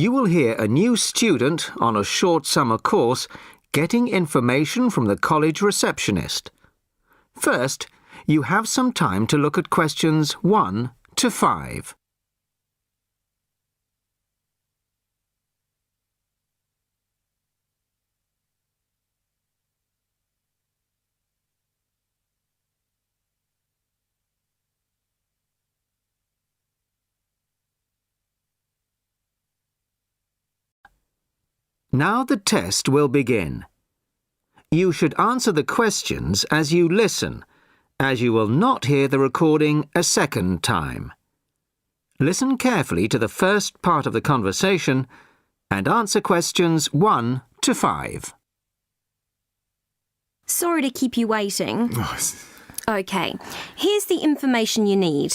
You will hear a new student on a short summer course getting information from the college receptionist. First, you have some time to look at questions 1 to 5. Now the test will begin. You should answer the questions as you listen, as you will not hear the recording a second time. Listen carefully to the first part of the conversation and answer questions 1 to 5. Sorry to keep you waiting. OK, here's the information you need.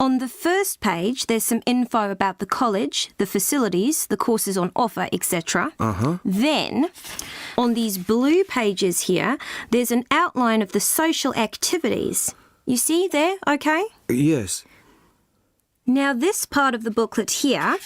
On the first page, there's some info about the college, the facilities, the courses on offer, etc. Then, on these blue pages here, there's an outline of the social activities. You see there, OK? Yes. Now, this part of the booklet here,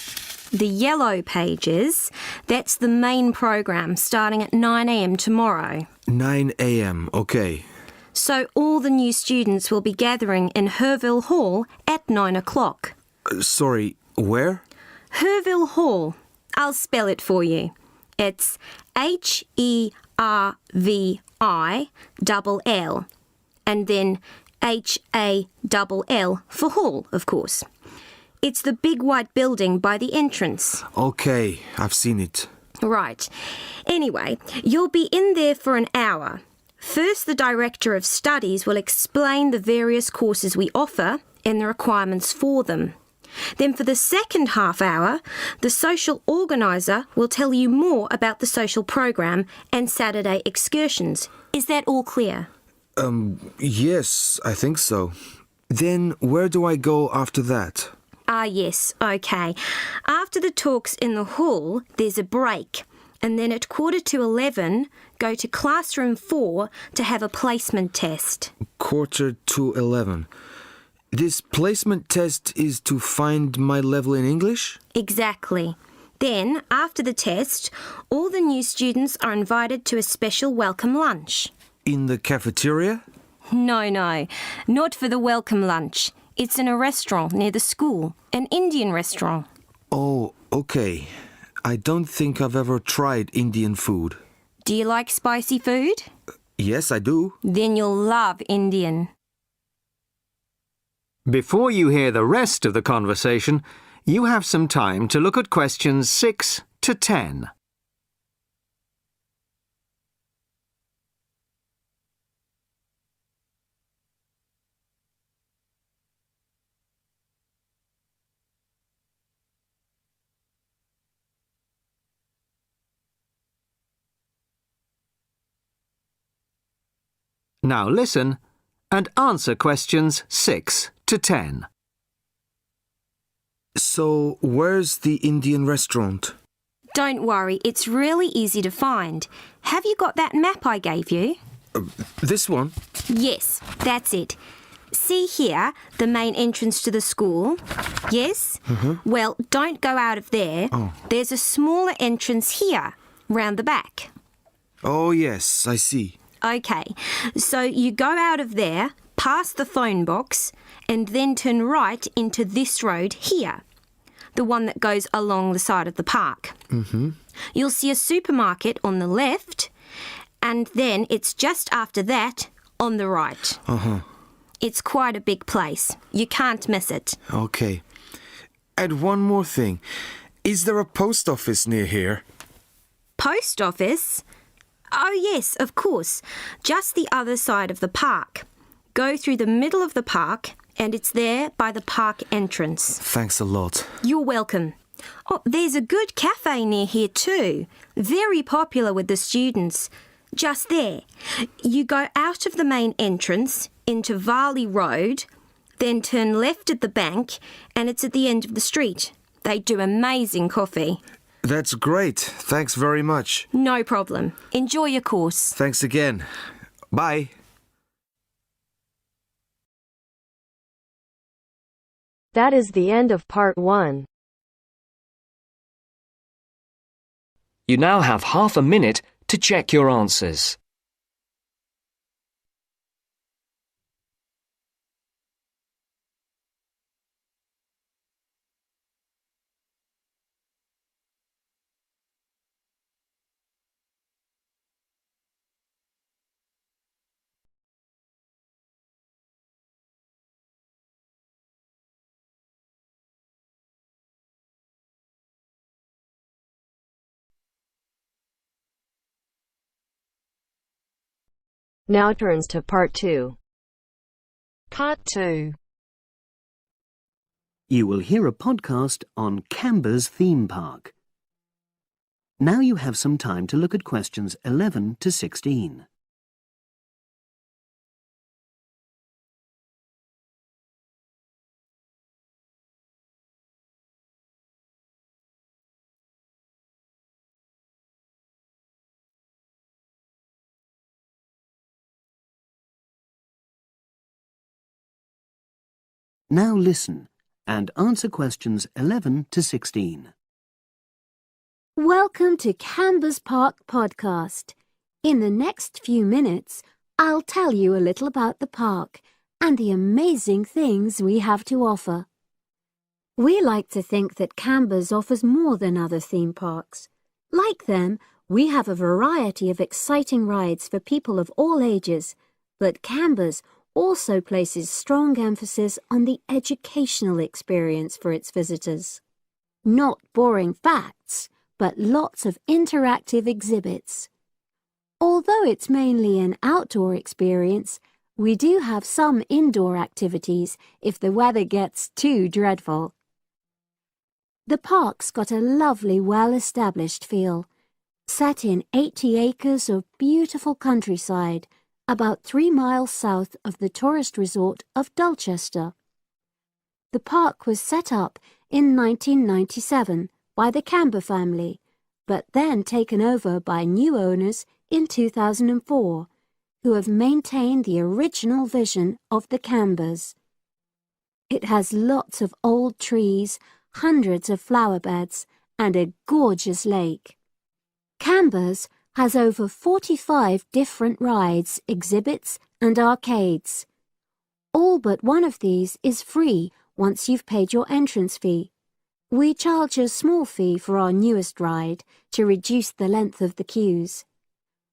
the yellow pages, that's the main program starting at 9 a.m. tomorrow. 9 a.m., OK. So all the new students will be gathering in Herville Hall at 9 o'clock. Sorry, where? Herville Hall. I'll spell it for you. It's Hervill, and then Hall for hall, of course. It's the big white building by the entrance. OK, I've seen it. Right. Anyway, you'll be in there for an hour. First, the Director of Studies will explain the various courses we offer and the requirements for them. Then for the second half hour, the social organiser will tell you more about the social program and Saturday excursions. Is that all clear? Yes, I think so. Then where do I go after that? Yes, OK. After the talks in the hall, there's a break. And then at 11:15, go to classroom 4 to have a placement test. 11:45. This placement test is to find my level in English? Exactly. Then, after the test, all the new students are invited to a special welcome lunch. In the cafeteria? No, not for the welcome lunch. It's in a restaurant near the school, an Indian restaurant. Oh, OK. I don't think I've ever tried Indian food. Do you like spicy food? Yes, I do. Then you'll love Indian. Before you hear the rest of the conversation, you have some time to look at questions 6 to 10. Now listen and answer questions 6 to 10. So, where's the Indian restaurant? Don't worry, it's really easy to find. Have you got that map I gave you? This one? Yes, that's it. See here, the main entrance to the school? Yes? Well, don't go out of there. There's a smaller entrance here, round the back. Oh, yes, I see. OK, so you go out of there, past the phone box, and then turn right into this road here, the one that goes along the side of the park. You'll see a supermarket on the left, and then it's just after that on the right. It's quite a big place. You can't miss it. OK. And one more thing. Is there a post office near here? Post office? Oh, yes, of course. Just the other side of the park. Go through the middle of the park, and it's there by the park entrance. Thanks a lot. You're welcome. Oh, there's a good cafe near here too. Very popular with the students. Just there. You go out of the main entrance into Varley Road, then turn left at the bank, and it's at the end of the street. They do amazing coffee. That's great. Thanks very much. No problem. Enjoy your course. Thanks again. Bye. That is the end of part 1. You now have half a minute to check your answers. Now turns to Part 2. Part 2. You will hear a podcast on Canberra's theme park. Now you have some time to look at questions 11 to 16. Now listen and answer questions 11 to 16. Welcome to Canberra's Park podcast. In the next few minutes, I'll tell you a little about the park and the amazing things we have to offer. We like to think that Canberra's offers more than other theme parks. Like them, we have a variety of exciting rides for people of all ages, but Canberra's also places strong emphasis on the educational experience for its visitors. Not boring facts, but lots of interactive exhibits. Although it's mainly an outdoor experience, we do have some indoor activities if the weather gets too dreadful. The park's got a lovely, well-established feel, set in 80 acres of beautiful countryside, about 3 miles south of the tourist resort of Dulchester. The park was set up in 1997 by the Canberra family, but then taken over by new owners in 2004, who have maintained the original vision of the Canberras. It has lots of old trees, hundreds of flower beds, and a gorgeous lake. Canberra's has over 45 different rides, exhibits, and arcades. All but one of these is free once you've paid your entrance fee. We charge a small fee for our newest ride to reduce the length of the queues.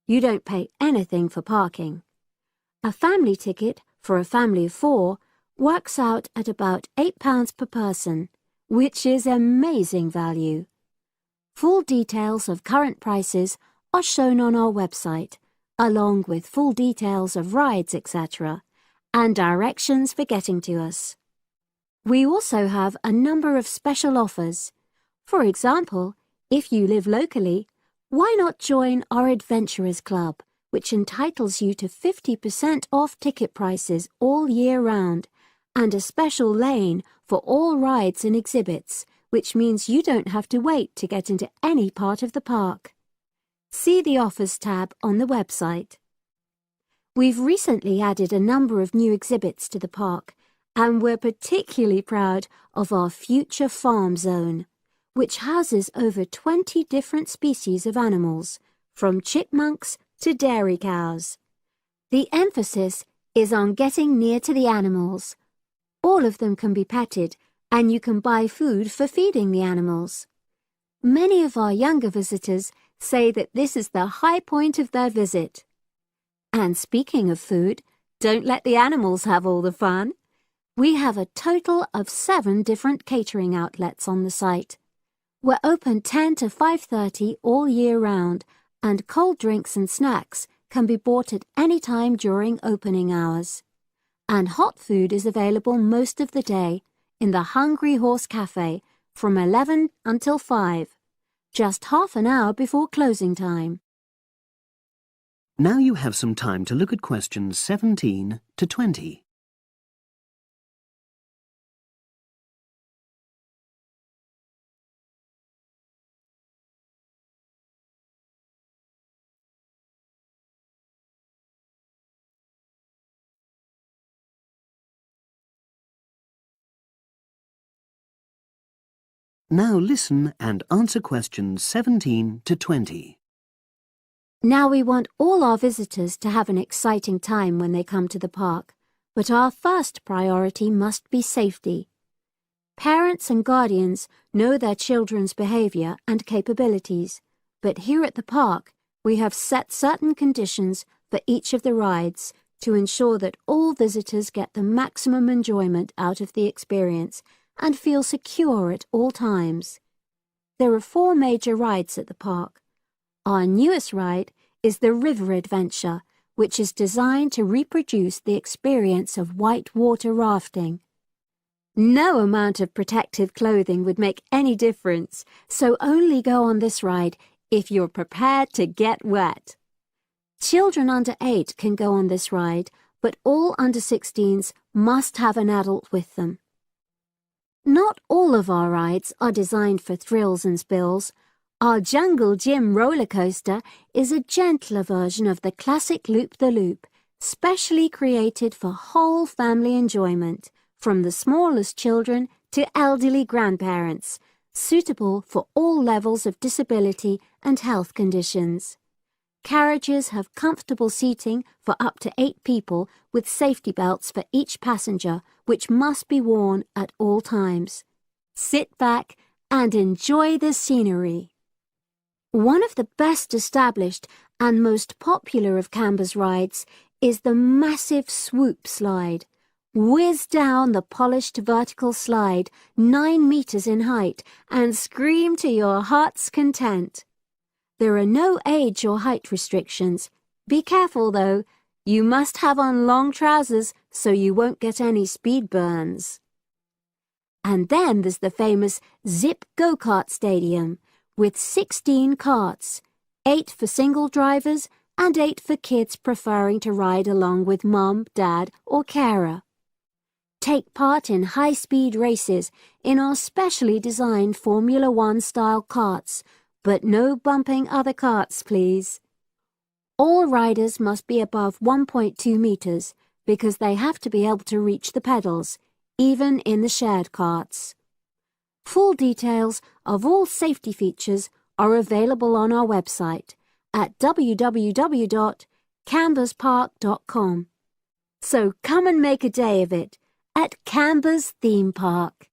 You don't pay anything for parking. A family ticket for a family of 4 works out at about £8 per person, which is amazing value. Full details of current prices are shown on our website, along with full details of rides, etc., and directions for getting to us. We also have a number of special offers. For example, if you live locally, why not join our Adventurers Club, which entitles you to 50% off ticket prices all year round, and a special lane for all rides and exhibits, which means you don't have to wait to get into any part of the park. See the Offers tab on the website. We've recently added a number of new exhibits to the park, and we're particularly proud of our Future Farm Zone, which houses over 20 different species of animals, from chipmunks to dairy cows. The emphasis is on getting near to the animals. All of them can be petted, and you can buy food for feeding the animals. Many of our younger visitors say that this is the high point of their visit. And speaking of food, don't let the animals have all the fun. We have a total of 7 different catering outlets on the site. We're open 10 to 5:30 all year round, and cold drinks and snacks can be bought at any time during opening hours. And hot food is available most of the day in the Hungry Horse Cafe from 11 until 5, just half an hour before closing time. Now you have some time to look at questions 17 to 20. Now listen and answer questions 17 to 20. Now we want all our visitors to have an exciting time when they come to the park, but our first priority must be safety. Parents and guardians know their children's behaviour and capabilities, but here at the park we have set certain conditions for each of the rides to ensure that all visitors get the maximum enjoyment out of the experience and feel secure at all times. There are 4 major rides at the park. Our newest ride is the River Adventure, which is designed to reproduce the experience of whitewater rafting. No amount of protective clothing would make any difference, so only go on this ride if you're prepared to get wet. Children under 8 can go on this ride, but all under 16s must have an adult with them. Not all of our rides are designed for thrills and spills. Our Jungle Gym roller coaster is a gentler version of the classic Loop-the-Loop, specially created for whole family enjoyment, from the smallest children to elderly grandparents, suitable for all levels of disability and health conditions. Carriages have comfortable seating for up to 8 people with safety belts for each passenger, which must be worn at all times. Sit back and enjoy the scenery. One of the best established and most popular of Canberra's rides is the massive swoop slide. Whiz down the polished vertical slide 9 meters in height and scream to your heart's content. There are no age or height restrictions. Be careful though, you must have on long trousers so you won't get any speed burns. And then there's the famous Zip Go-Kart Stadium with 16 karts, 8 for single drivers and 8 for kids preferring to ride along with mum, dad or carer. Take part in high-speed races in our specially designed Formula 1 style karts, but no bumping other karts, please. All riders must be above 1.2 meters because they have to be able to reach the pedals, even in the shared karts. Full details of all safety features are available on our website at www.canberraspark.com. So come and make a day of it at Canberra's theme park.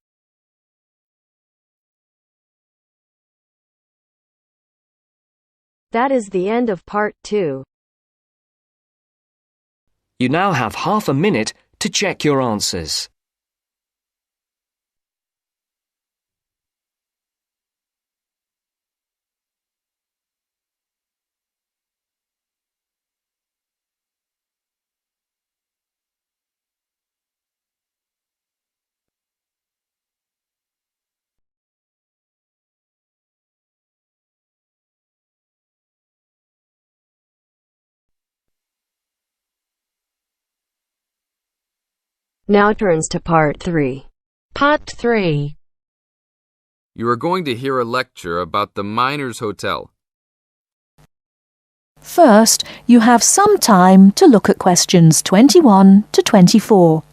That is the end of part 2. You now have half a minute to check your answers. Now turns to part 3. Part 3. You are going to hear a lecture about the Miners Hotel. First, you have some time to look at questions 21 to 24.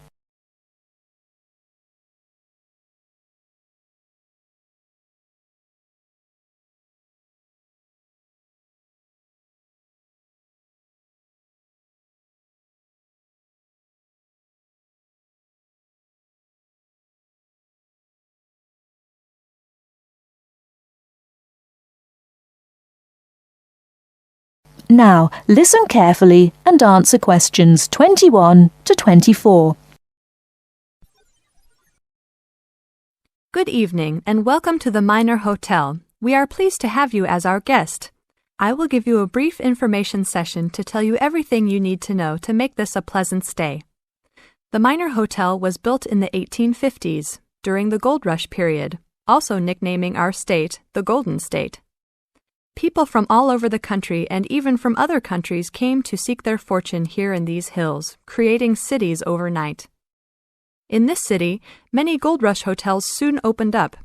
Now, listen carefully and answer questions 21 to 24. Good evening and welcome to the Miner Hotel. We are pleased to have you as our guest. I will give you a brief information session to tell you everything you need to know to make this a pleasant stay. The Miner Hotel was built in the 1850s, during the Gold Rush period, also nicknaming our state the Golden State. People from all over the country and even from other countries came to seek their fortune here in these hills, creating cities overnight. In this city, many Gold Rush hotels soon opened up.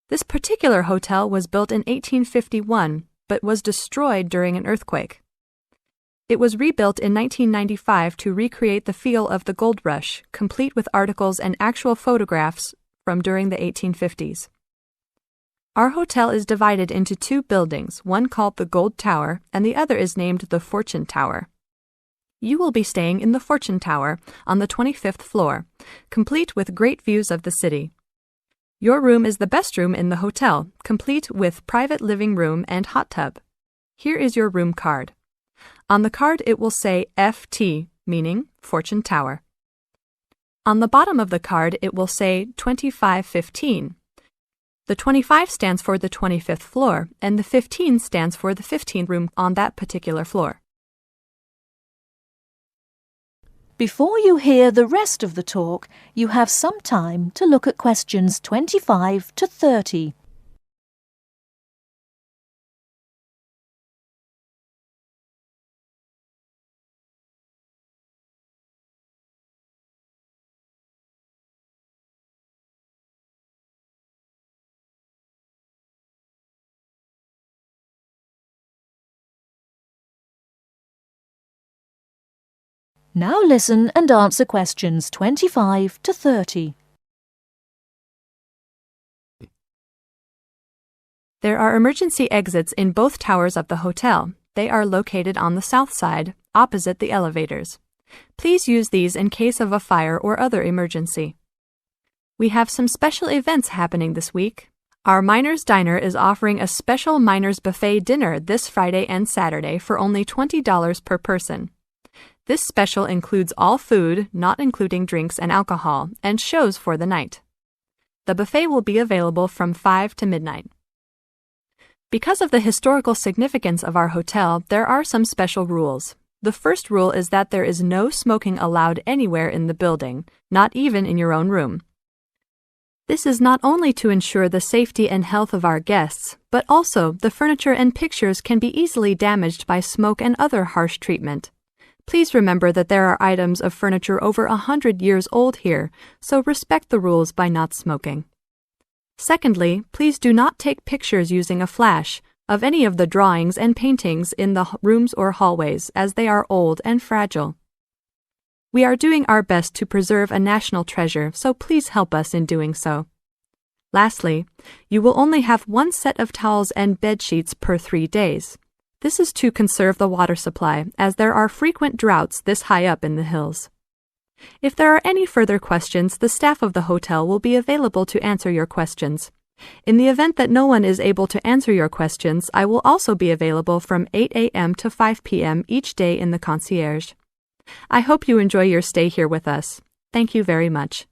This particular hotel was built in 1851, but was destroyed during an earthquake. It was rebuilt in 1995 to recreate the feel of the Gold Rush, complete with articles and actual photographs from during the 1850s. Our hotel is divided into two buildings, one called the Gold Tower and the other is named the Fortune Tower. You will be staying in the Fortune Tower on the 25th floor, complete with great views of the city. Your room is the best room in the hotel, complete with private living room and hot tub. Here is your room card. On the card it will say FT, meaning Fortune Tower. On the bottom of the card it will say 2515. The 25 stands for the 25th floor, and the 15 stands for the 15th room on that particular floor. Before you hear the rest of the talk, you have some time to look at questions 25 to 30. Now listen and answer questions 25 to 30. There are emergency exits in both towers of the hotel. They are located on the south side, opposite the elevators. Please use these in case of a fire or other emergency. We have some special events happening this week. Our Miners Diner is offering a special Miners Buffet dinner this Friday and Saturday for only $20 per person. This special includes all food, not including drinks and alcohol, and shows for the night. The buffet will be available from 5 to midnight. Because of the historical significance of our hotel, there are some special rules. The first rule is that there is no smoking allowed anywhere in the building, not even in your own room. This is not only to ensure the safety and health of our guests, but also the furniture and pictures can be easily damaged by smoke and other harsh treatment. Please remember that there are items of furniture over 100 years old here, so respect the rules by not smoking. Secondly, please do not take pictures using a flash of any of the drawings and paintings in the rooms or hallways, as they are old and fragile. We are doing our best to preserve a national treasure, so please help us in doing so. Lastly, you will only have one set of towels and bed sheets per 3 days. This is to conserve the water supply, as there are frequent droughts this high up in the hills. If there are any further questions, the staff of the hotel will be available to answer your questions. In the event that no one is able to answer your questions, I will also be available from 8 a.m. to 5 p.m. each day in the concierge. I hope you enjoy your stay here with us. Thank you very much.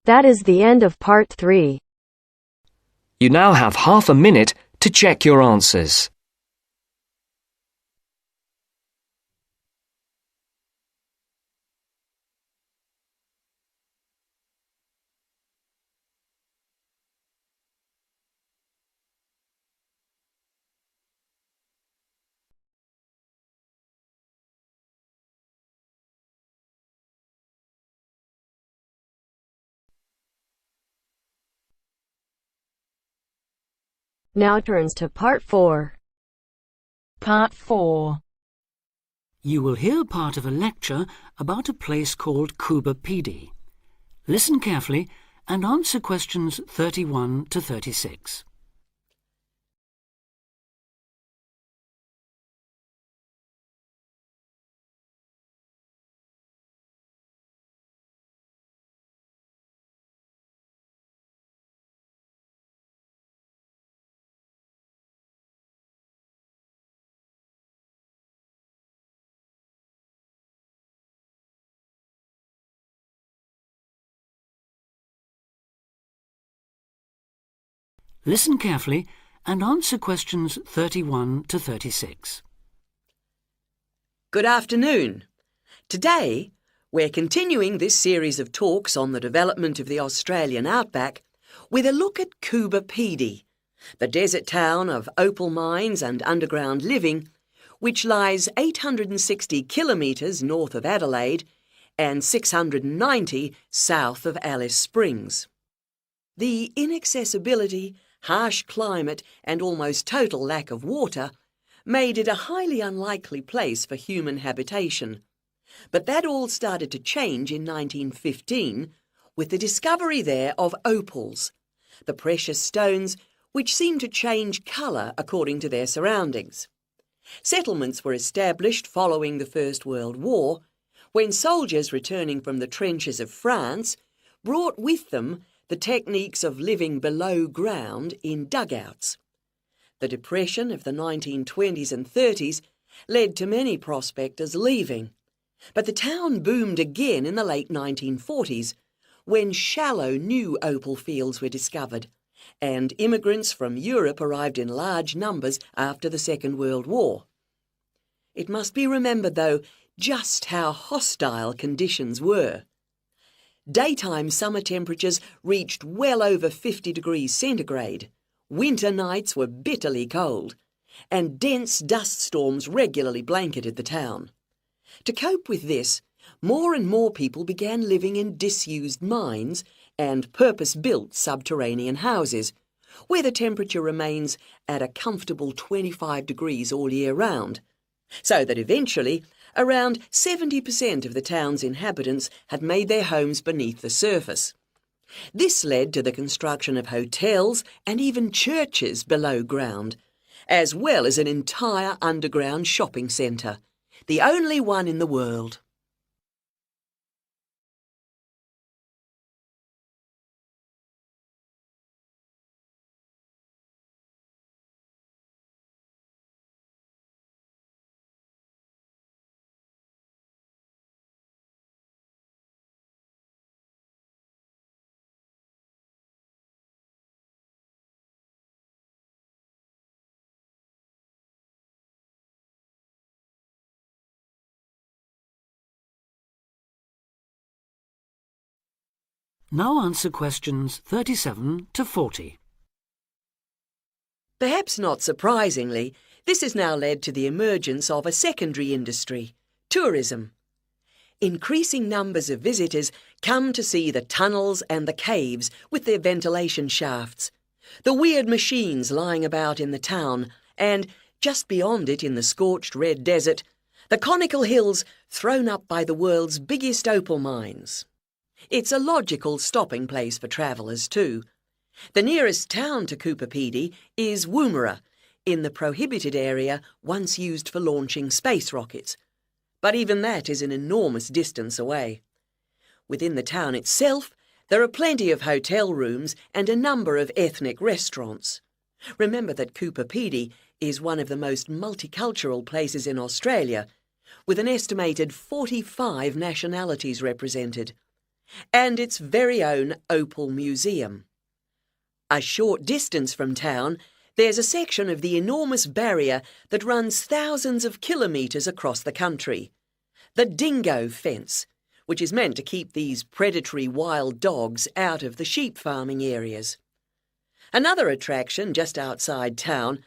That is the end of part 3. You now have half a minute to check your answers. Now turns to part 4. Part 4. You will hear part of a lecture about a place called Cuba Pedy. Listen carefully and answer questions 31 to 36. Listen carefully and answer questions 31 to 36. Good afternoon. Today, we're continuing this series of talks on the development of the Australian outback with a look at Cuba Pedy, the desert town of opal mines and underground living, which lies 860 kilometres north of Adelaide and 690 south of Alice Springs. The inaccessibility, harsh climate and almost total lack of water made it a highly unlikely place for human habitation. But that all started to change in 1915 with the discovery there of opals, the precious stones which seem to change colour according to their surroundings. Settlements were established following the First World War, when soldiers returning from the trenches of France brought with them the techniques of living below ground in dugouts. The depression of the 1920s and 30s led to many prospectors leaving, but the town boomed again in the late 1940s when shallow new opal fields were discovered, and immigrants from Europe arrived in large numbers after the Second World War. It must be remembered, though, just how hostile conditions were. Daytime summer temperatures reached well over 50 degrees centigrade, winter nights were bitterly cold, and dense dust storms regularly blanketed the town. To cope with this, more and more people began living in disused mines and purpose-built subterranean houses, where the temperature remains at a comfortable 25 degrees all year round, so that eventually around 70% of the town's inhabitants had made their homes beneath the surface. This led to the construction of hotels and even churches below ground, as well as an entire underground shopping centre, the only one in the world. Now answer questions 37 to 40. Perhaps not surprisingly, this has now led to the emergence of a secondary industry, tourism. Increasing numbers of visitors come to see the tunnels and the caves with their ventilation shafts, the weird machines lying about in the town, and, just beyond it in the scorched red desert, the conical hills thrown up by the world's biggest opal mines. It's a logical stopping place for travellers too. The nearest town to Coober Pedy is Woomera, in the prohibited area once used for launching space rockets. But even that is an enormous distance away. Within the town itself, there are plenty of hotel rooms and a number of ethnic restaurants. Remember that Coober Pedy is one of the most multicultural places in Australia, with an estimated 45 nationalities represented, and its very own Opal Museum. A short distance from town, there's a section of the enormous barrier that runs thousands of kilometres across the country, the dingo fence, which is meant to keep these predatory wild dogs out of the sheep farming areas. Another attraction just outside town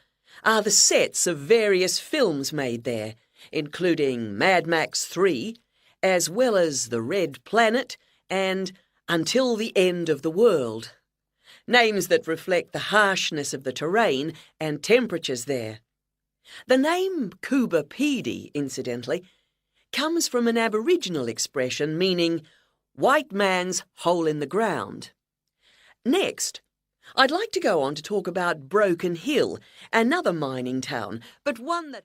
are the sets of various films made there, including Mad Max 3, as well as The Red Planet and Until the End of the World. Names that reflect the harshness of the terrain and temperatures there. The name Coober Pedy, incidentally, comes from an Aboriginal expression meaning white man's hole in the ground. Next, I'd like to go on to talk about Broken Hill, another mining town, but one that...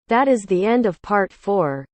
That is the end of part 4.